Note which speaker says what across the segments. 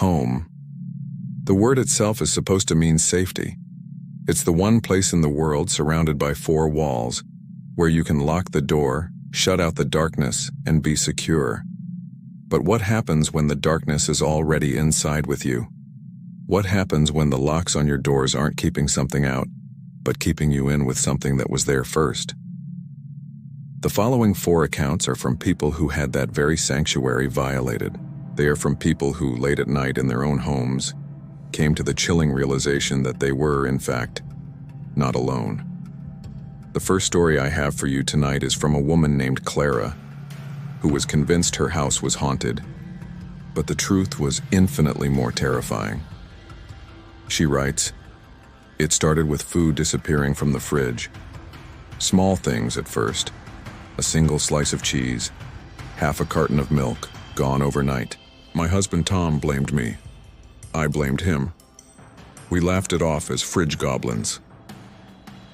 Speaker 1: Home. The word itself is supposed to mean safety. It's the one place in the world surrounded by four walls where you can lock the door, shut out the darkness, and be secure. But what happens when the darkness is already inside with you? What happens when the locks on your doors aren't keeping something out, but keeping you in with something that was there first? The following four accounts are from people who had that very sanctuary violated. They are from people who, late at night in their own homes, came to the chilling realization that they were, in fact, not alone. The first story I have for you tonight is from a woman named Clara, who was convinced her house was haunted, but the truth was infinitely more terrifying. She writes, "It started with food disappearing from the fridge. Small things at first. A single slice of cheese, half a carton of milk, gone overnight. My husband Tom blamed me. I blamed him. We laughed it off as fridge goblins.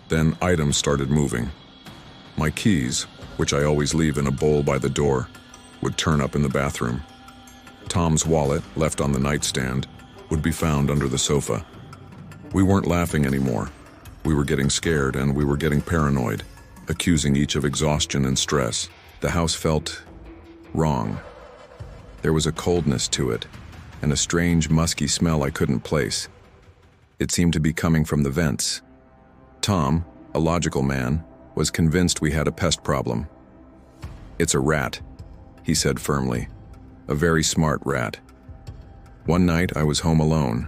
Speaker 1: Then items started moving. My keys, which I always leave in a bowl by the door, would turn up in the bathroom. Tom's wallet, left on the nightstand, would be found under the sofa. We weren't laughing anymore. We were getting scared and we were getting paranoid, accusing each of exhaustion and stress. The house felt wrong. There was a coldness to it, and a strange musky smell I couldn't place. It seemed to be coming from the vents. Tom, a logical man, was convinced we had a pest problem. It's a rat, he said firmly. A very smart rat. One night I was home alone.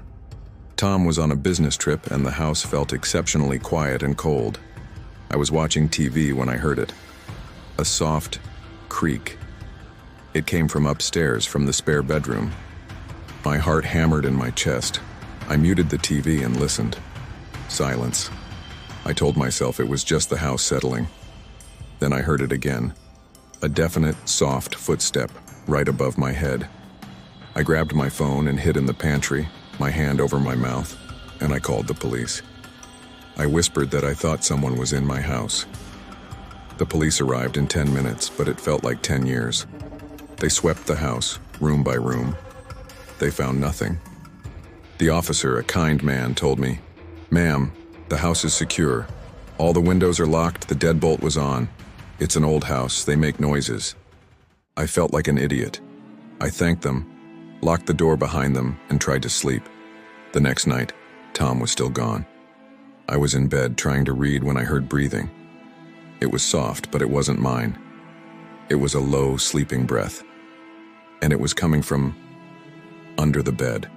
Speaker 1: Tom was on a business trip and the house felt exceptionally quiet and cold. I was watching TV when I heard it. A soft creak. It came from upstairs, from the spare bedroom. My heart hammered in my chest. I muted the TV and listened. Silence. I told myself it was just the house settling. Then I heard it again. A definite, soft footstep right above my head. I grabbed my phone and hid in the pantry, my hand over my mouth, and I called the police. I whispered that I thought someone was in my house. The police arrived in 10 minutes, but it felt like 10 years. They swept the house, room by room. They found nothing. The officer, a kind man, told me, "Ma'am, the house is secure. All the windows are locked, the deadbolt was on. It's an old house, they make noises." I felt like an idiot. I thanked them, locked the door behind them, and tried to sleep. The next night, Tom was still gone. I was in bed trying to read when I heard breathing. It was soft, but it wasn't mine. It was a low, sleeping breath. And it was coming from under the bed.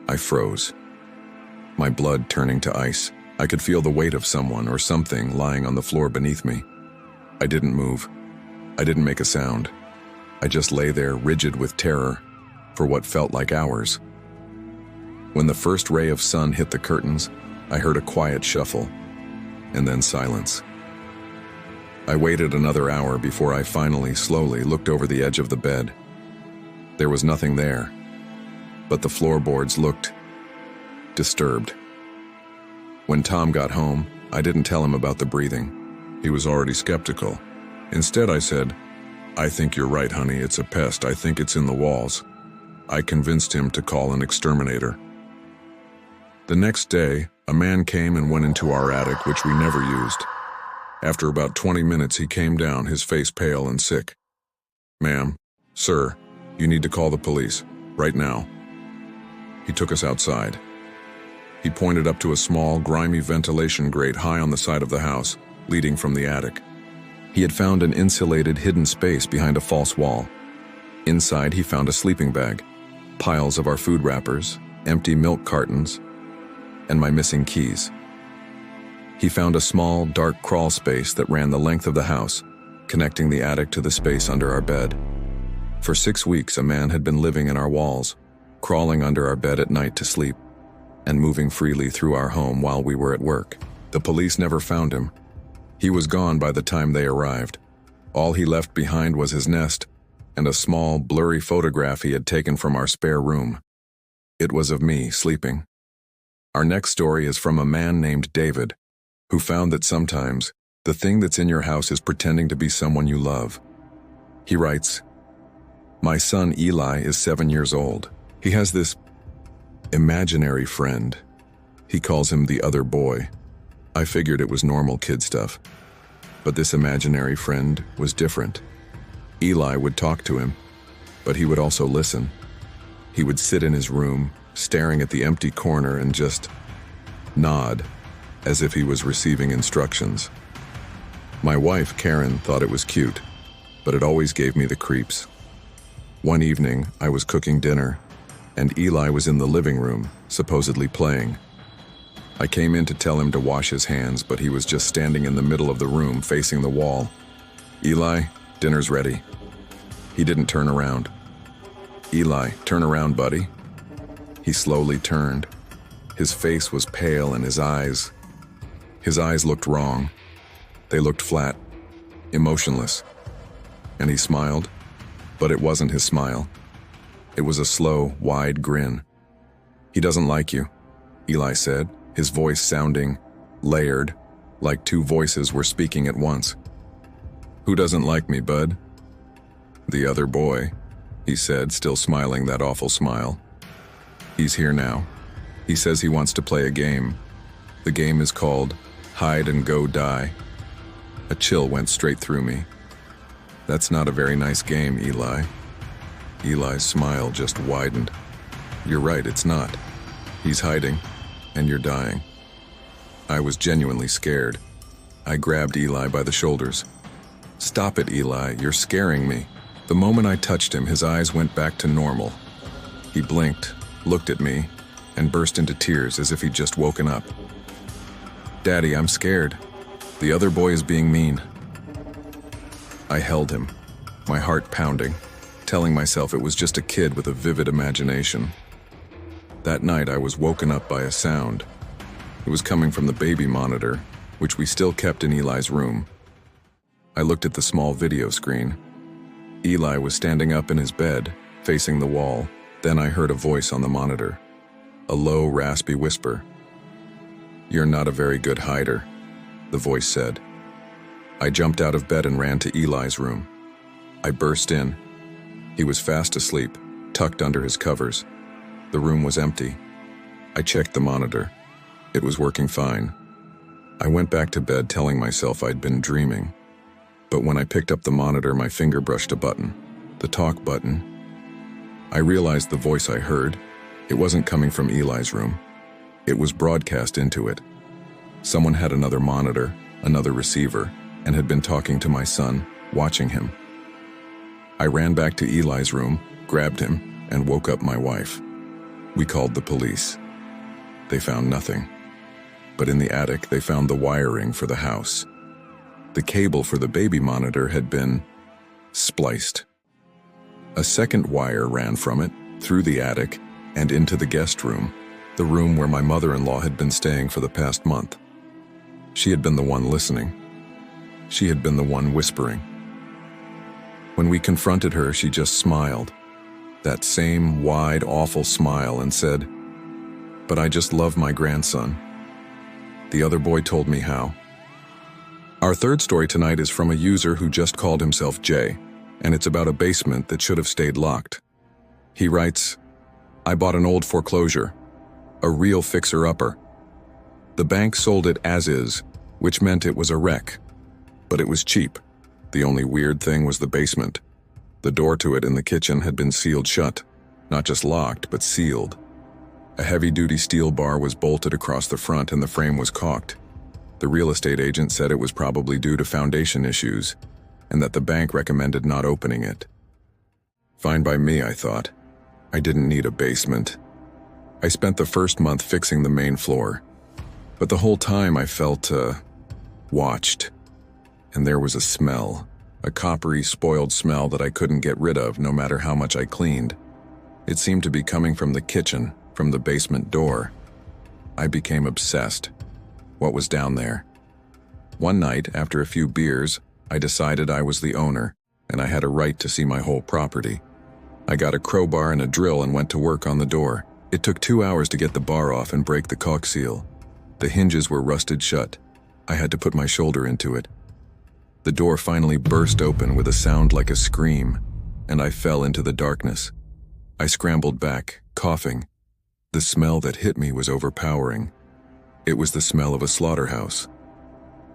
Speaker 1: I froze, my blood turning to ice. I could feel the weight of someone or something lying on the floor beneath me. I didn't move. I didn't make a sound. I just lay there, rigid with terror, for what felt like hours. When the first ray of sun hit the curtains, I heard a quiet shuffle, and then silence. I waited another hour before I finally, slowly looked over the edge of the bed. There was nothing there, but the floorboards looked disturbed. When Tom got home, I didn't tell him about the breathing. He was already skeptical. Instead, I said, "I think you're right, honey, it's a pest. I think it's in the walls." I convinced him to call an exterminator. The next day, a man came and went into our attic, which we never used. After about 20 minutes, he came down, his face pale and sick. "Ma'am, sir, you need to call the police, right now." He took us outside. He pointed up to a small, grimy ventilation grate high on the side of the house, leading from the attic. He had found an insulated, hidden space behind a false wall. Inside, he found a sleeping bag, piles of our food wrappers, empty milk cartons, and my missing keys. He found a small, dark crawl space that ran the length of the house, connecting the attic to the space under our bed. For 6 weeks, a man had been living in our walls, crawling under our bed at night to sleep, and moving freely through our home while we were at work. The police never found him. He was gone by the time they arrived. All he left behind was his nest and a small, blurry photograph he had taken from our spare room. It was of me, sleeping. Our next story is from a man named David, who found that sometimes the thing that's in your house is pretending to be someone you love. He writes, "My son Eli is 7 years old. He has this imaginary friend. He calls him the other boy. I figured it was normal kid stuff. But this imaginary friend was different. Eli would talk to him, but he would also listen. He would sit in his room, staring at the empty corner and just nod, as if he was receiving instructions. My wife, Karen, thought it was cute, but it always gave me the creeps. One evening, I was cooking dinner, and Eli was in the living room, supposedly playing. I came in to tell him to wash his hands, but he was just standing in the middle of the room, facing the wall. "Eli, dinner's ready." He didn't turn around. "Eli, turn around, buddy." He slowly turned. His face was pale and his eyes looked wrong. They looked flat, emotionless. And he smiled, but it wasn't his smile. It was a slow, wide grin. "He doesn't like you," Eli said, his voice sounding layered, like two voices were speaking at once. "Who doesn't like me, bud?" "The other boy," he said, still smiling that awful smile. "He's here now. He says he wants to play a game. The game is called Hide and Go Die." A chill went straight through me. "That's not a very nice game, Eli." Eli's smile just widened. "You're right, it's not. He's hiding, and you're dying." I was genuinely scared. I grabbed Eli by the shoulders. "Stop it, Eli, you're scaring me." The moment I touched him, his eyes went back to normal. He blinked, looked at me, and burst into tears as if he'd just woken up. "Daddy, I'm scared. The other boy is being mean." I held him, my heart pounding, telling myself it was just a kid with a vivid imagination. That night I was woken up by a sound. It was coming from the baby monitor, which we still kept in Eli's room. I looked at the small video screen. Eli was standing up in his bed, facing the wall. Then I heard a voice on the monitor. A low, raspy whisper. "You're not a very good hider," the voice said. I jumped out of bed and ran to Eli's room. I burst in. He was fast asleep, tucked under his covers. The room was empty. I checked the monitor. It was working fine. I went back to bed telling myself I'd been dreaming. But when I picked up the monitor, my finger brushed a button. The talk button. I realized the voice I heard. It wasn't coming from Eli's room. It was broadcast into it. Someone had another monitor, another receiver, and had been talking to my son, watching him. I ran back to Eli's room, grabbed him, and woke up my wife. We called the police. They found nothing. But in the attic, they found the wiring for the house. The cable for the baby monitor had been spliced. A second wire ran from it, through the attic, and into the guest room, the room where my mother-in-law had been staying for the past month. She had been the one listening. She had been the one whispering. When we confronted her, she just smiled, that same wide, awful smile, and said, "But I just love my grandson." The other boy told me how. Our third story tonight is from a user who just called himself Jay, and it's about a basement that should have stayed locked. He writes, "I bought an old foreclosure, a real fixer-upper. The bank sold it as is, which meant it was a wreck. But it was cheap. The only weird thing was the basement. The door to it in the kitchen had been sealed shut, not just locked, but sealed. A heavy-duty steel bar was bolted across the front and the frame was caulked. The real estate agent said it was probably due to foundation issues, and that the bank recommended not opening it. Fine by me, I thought. I didn't need a basement. I spent the first month fixing the main floor, but the whole time I felt, watched. And there was a smell, a coppery, spoiled smell that I couldn't get rid of no matter how much I cleaned. It seemed to be coming from the kitchen, from the basement door. I became obsessed. What was down there? One night, after a few beers, I decided I was the owner, and I had a right to see my whole property. I got a crowbar and a drill and went to work on the door. It took 2 hours to get the bar off and break the caulk seal. The hinges were rusted shut. I had to put my shoulder into it. The door finally burst open with a sound like a scream, and I fell into the darkness. I scrambled back, coughing. The smell that hit me was overpowering. It was the smell of a slaughterhouse.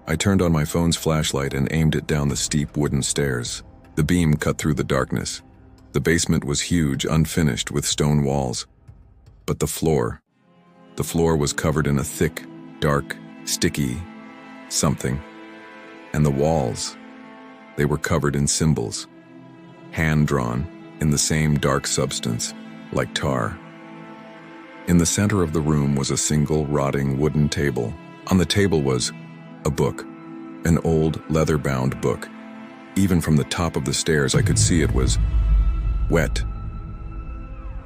Speaker 1: I turned on my phone's flashlight and aimed it down the steep wooden stairs. The beam cut through the darkness. The basement was huge, unfinished, with stone walls. But the floor was covered in a thick, dark, sticky something. And the walls, they were covered in symbols, hand-drawn in the same dark substance, like tar. In the center of the room was a single rotting wooden table. On the table was a book, an old leather-bound book. Even from the top of the stairs I could see it was wet.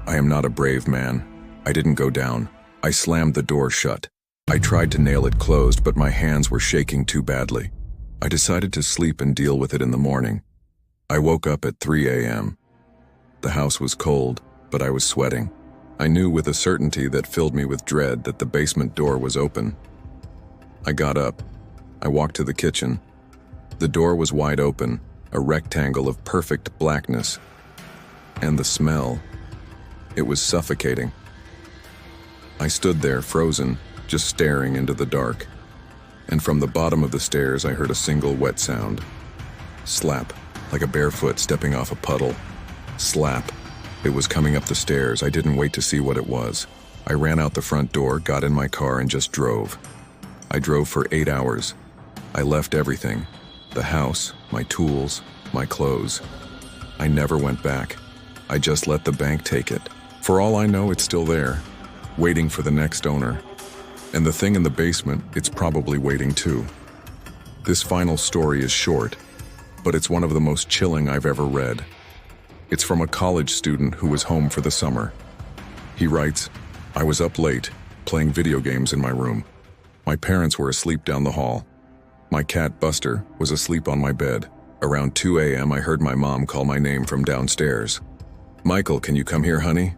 Speaker 1: I am not a brave man. I didn't go down. I slammed the door shut. I tried to nail it closed, but my hands were shaking too badly. I decided to sleep and deal with it in the morning. I woke up at 3 a.m. The house was cold, but I was sweating. I knew with a certainty that filled me with dread that the basement door was open. I got up. I walked to the kitchen. The door was wide open, a rectangle of perfect blackness. And the smell, it was suffocating. I stood there, frozen, just staring into the dark. And from the bottom of the stairs I heard a single wet sound. Slap, like a bare foot stepping off a puddle. Slap. It was coming up the stairs. I didn't wait to see what it was. I ran out the front door, got in my car, and just drove. I drove for 8 hours. I left everything. The house, my tools, my clothes. I never went back. I just let the bank take it. For all I know, it's still there, waiting for the next owner. And the thing in the basement, it's probably waiting too. This final story is short, but it's one of the most chilling I've ever read. It's from a college student who was home for the summer. He writes, "I was up late, playing video games in my room. My parents were asleep down the hall. My cat, Buster, was asleep on my bed. Around 2 a.m. I heard my mom call my name from downstairs. 'Michael, can you come here, honey?'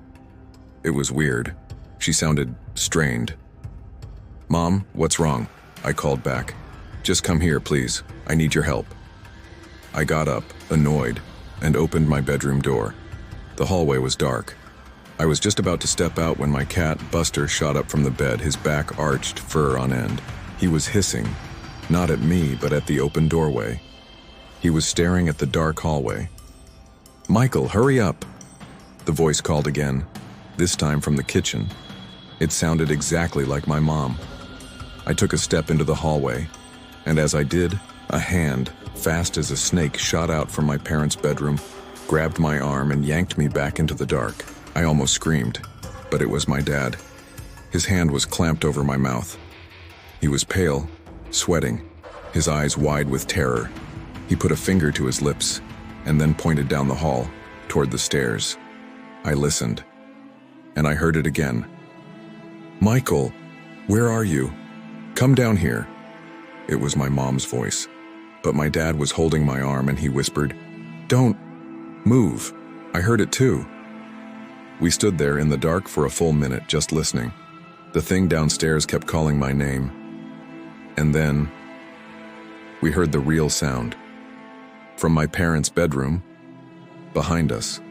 Speaker 1: It was weird. She sounded strained. 'Mom, what's wrong?' I called back. 'Just come here, please. I need your help.' I got up, annoyed, and opened my bedroom door. The hallway was dark. I was just about to step out when my cat, Buster, shot up from the bed, his back arched, fur on end. He was hissing, not at me, but at the open doorway. He was staring at the dark hallway. 'Michael, hurry up!' The voice called again, this time from the kitchen. It sounded exactly like my mom. I took a step into the hallway, and as I did, a hand, fast as a snake, shot out from my parents' bedroom, grabbed my arm, and yanked me back into the dark. I almost screamed, but it was my dad. His hand was clamped over my mouth. He was pale, sweating, his eyes wide with terror. He put a finger to his lips, and then pointed down the hall, toward the stairs. I listened, and I heard it again. 'Michael, where are you? Come down here.' It was my mom's voice. But my dad was holding my arm and he whispered, 'Don't move.' I heard it too. We stood there in the dark for a full minute, just listening. The thing downstairs kept calling my name. And then we heard the real sound. From my parents' bedroom, behind us,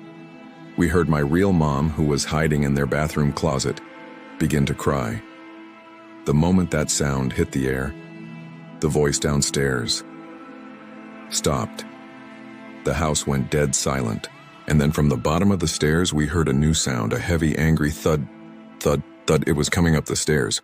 Speaker 1: we heard my real mom, who was hiding in their bathroom closet, begin to cry. The moment that sound hit the air, the voice downstairs stopped. The house went dead silent, and then from the bottom of the stairs we heard a new sound, a heavy, angry thud, thud, thud. It was coming up the stairs.